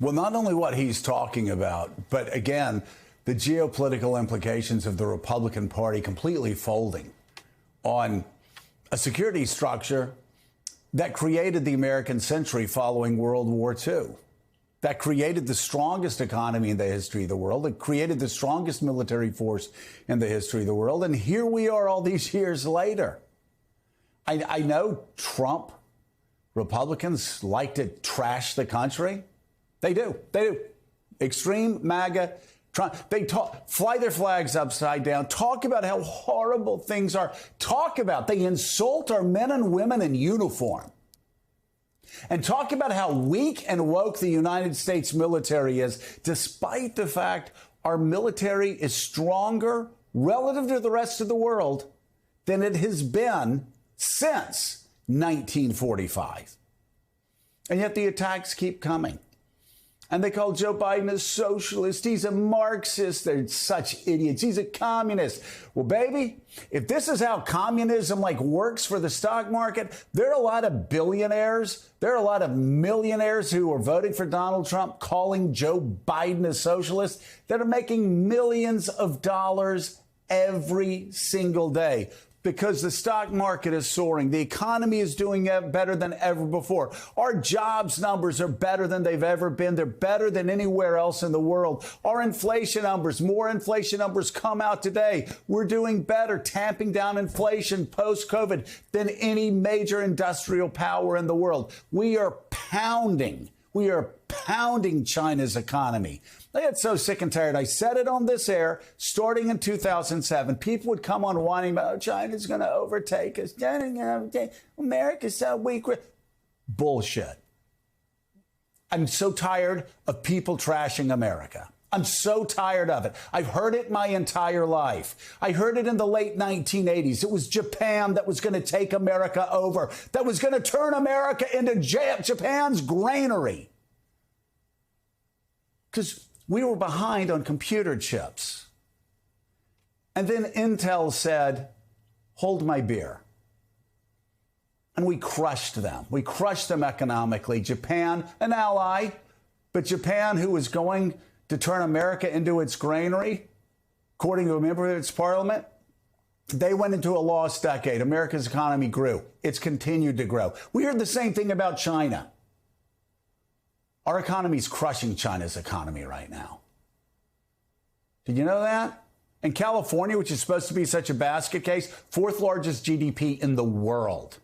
Well, not only what he's talking about, but again, the geopolitical implications of the Republican Party completely folding on a security structure that created the American century following World War II, that created the strongest economy in the history of the world, that created the strongest military force in the history of the world. And here we are all these years later. I know Trump, Republicans like to trash the country. They do. Extreme MAGA. They fly their flags upside down, talk about how horrible things are, they insult our men and women in uniform, and talk about how weak and woke the United States military is, despite the fact our military is stronger relative to the rest of the world than it has been since 1945. And yet the attacks keep coming. And they call Joe Biden a socialist. He's a Marxist. They're such idiots. He's a communist. Well, baby, if this is how communism works for the stock market, there are a lot of billionaires. There are a lot of millionaires who are voting for Donald Trump, calling Joe Biden a socialist, that are making millions of dollars every single day. Because the stock market is soaring. The economy is doing better than ever before. Our jobs numbers are better than they've ever been. They're better than anywhere else in the world. Our inflation numbers, more inflation numbers come out today. We're doing better, tamping down inflation post-COVID than any major industrial power in the world. We are pounding China's economy. I get so sick and tired. I said it on this air starting in 2007. People would come on whining about, oh, China's going to overtake us. America's so weak. Bullshit. I'm so tired of people trashing America. I'm so tired of it. I've heard it my entire life. I heard it in the late 1980s. It was Japan that was going to take America over, that was going to turn America into Japan's granary. Because we were behind on computer chips. And then Intel said, hold my beer. And we crushed them. We crushed them economically. Japan, an ally, but Japan, who was going to turn America into its granary, according to a member of its parliament, they went into a lost decade. America's economy grew. It's continued to grow. We heard the same thing about China. Our economy is crushing China's economy right now. Did you know that? And California, which is supposed to be such a basket case, fourth largest GDP in the world.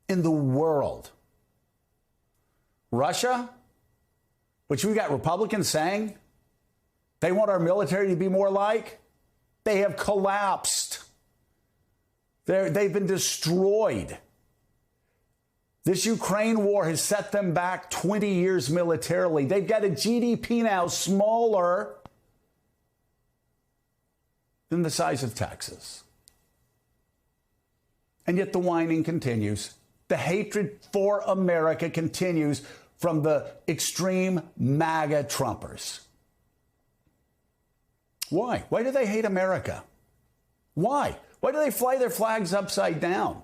In the world. Russia, which we got Republicans saying they want our military to be more like, they have collapsed. They've been destroyed. This Ukraine war has set them back 20 years militarily. They've got a GDP now smaller than the size of Texas. And yet the whining continues. The hatred for America continues from the extreme MAGA Trumpers. Why? Why do they hate America? Why? Why do they fly their flags upside down?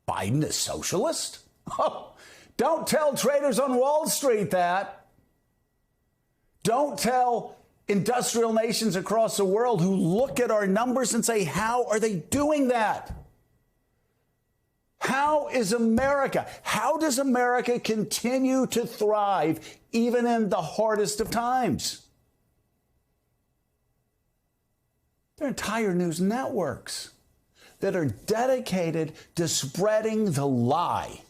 Biden is socialist? Oh, don't tell traders on Wall Street that. Don't tell industrial nations across the world who look at our numbers and say, how are they doing that? How is America? How does America continue to thrive even in the hardest of times? There are entire news networks that are dedicated to spreading the lie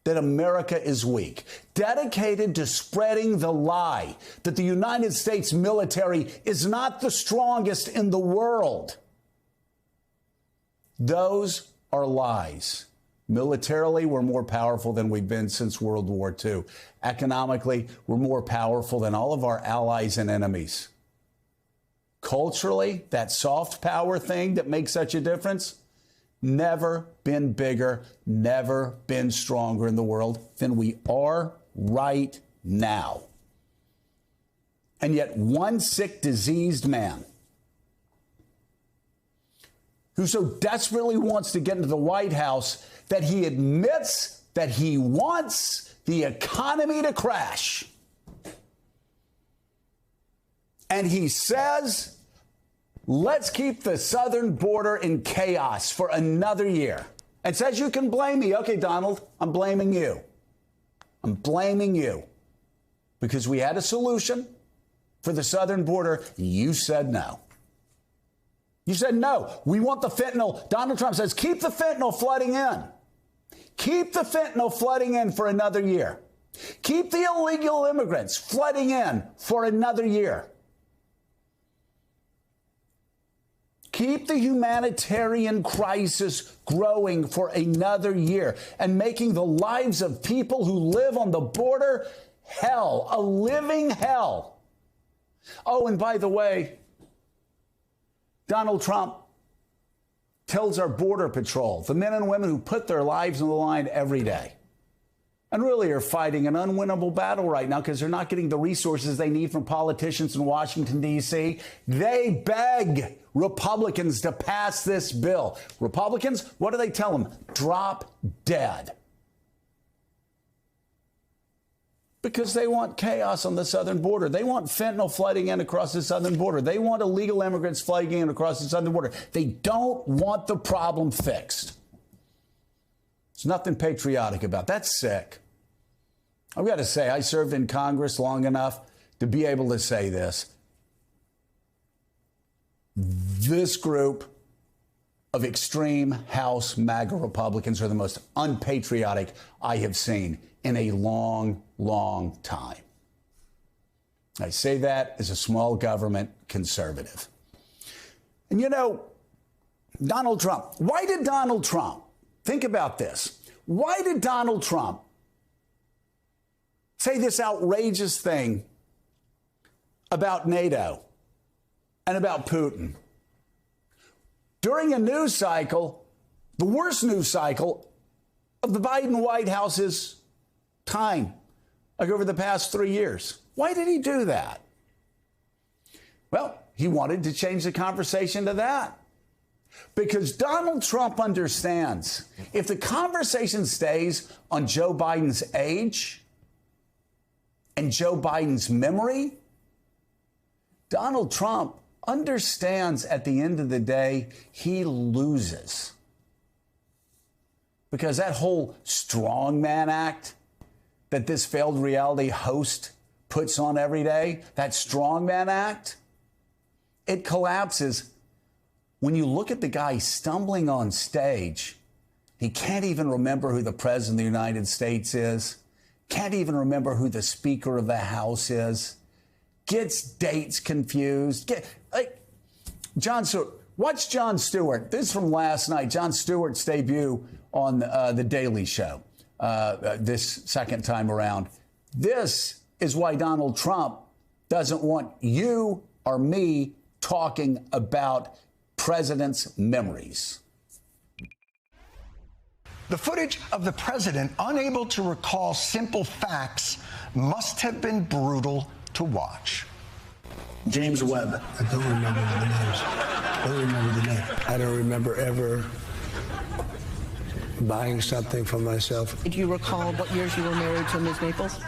that America is weak, dedicated to spreading the lie that the United States military is not the strongest in the world. Those are lies. Militarily, we're more powerful than we've been since World War II. Economically, we're more powerful than all of our allies and enemies. Culturally, that soft power thing that makes such a difference, never been bigger, never been stronger in the world than we are right now. And yet one sick, diseased man who so desperately wants to get into the White House that he admits that he wants the economy to crash. and he says, let's keep the southern border in chaos for another year. And says you can blame me. Okay, Donald, I'm blaming you. I'm blaming you. Because we had a solution for the southern border. You said no. You said no. We want the fentanyl. Donald Trump says keep the fentanyl flooding in. Keep the fentanyl flooding in for another year. Keep the illegal immigrants flooding in for another year. Keep the humanitarian crisis growing for another year and making the lives of people who live on the border hell, a living hell. Oh, and by the way, Donald Trump tells our Border Patrol, the men and women who put their lives on the line every day, and really are fighting an unwinnable battle right now because they're not getting the resources they need from politicians in Washington, D.C. They beg Republicans to pass this bill. Republicans, what do they tell them? Drop dead. Because they want chaos on the southern border. They want fentanyl flooding in across the southern border. They want illegal immigrants flooding in across the southern border. They don't want the problem fixed. There's nothing patriotic about that. That's sick. I've got to say, I served in Congress long enough to be able to say this. This group of extreme House MAGA Republicans are the most unpatriotic I have seen in a long, long time. I say that as a small government conservative. And you know, Donald Trump, why did Donald Trump, think about this, why did Donald Trump say this outrageous thing about NATO and about Putin during a news cycle, the worst news cycle of the Biden White House's time, like over the past 3 years? Why did he do that? Well, he wanted to change the conversation to that. Because Donald Trump understands if the conversation stays on Joe Biden's age and Joe Biden's memory, Donald Trump understands at the end of the day he loses. Because that whole strongman act that this failed reality host puts on every day, that strongman act, it collapses when you look at the guy stumbling on stage. He can't even remember who the president of the United States is, can't even remember who the Speaker of the House is, gets dates confused. Jon Stewart. Watch Jon Stewart. This is from last night. Jon Stewart's debut on The Daily Show this second time around. This is why Donald Trump doesn't want you or me talking about president's memories. The footage of the president unable to recall simple facts must have been brutal to watch. James Webb. I don't remember the names. I don't remember the name. I don't remember ever buying something for myself. Do you recall what years you were married to Ms. Maples?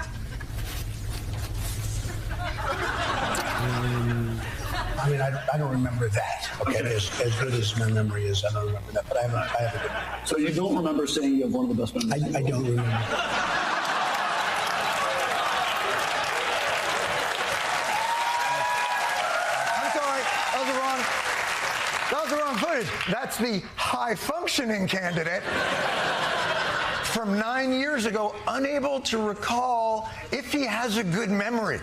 I mean, I don't remember that. Okay, as good as my memory is, I don't remember that. But I have a good memory. So you don't remember saying you have one of the best memories? I don't remember. That was the wrong footage. That's the high-functioning candidate from 9 years ago, unable to recall if he has a good memory.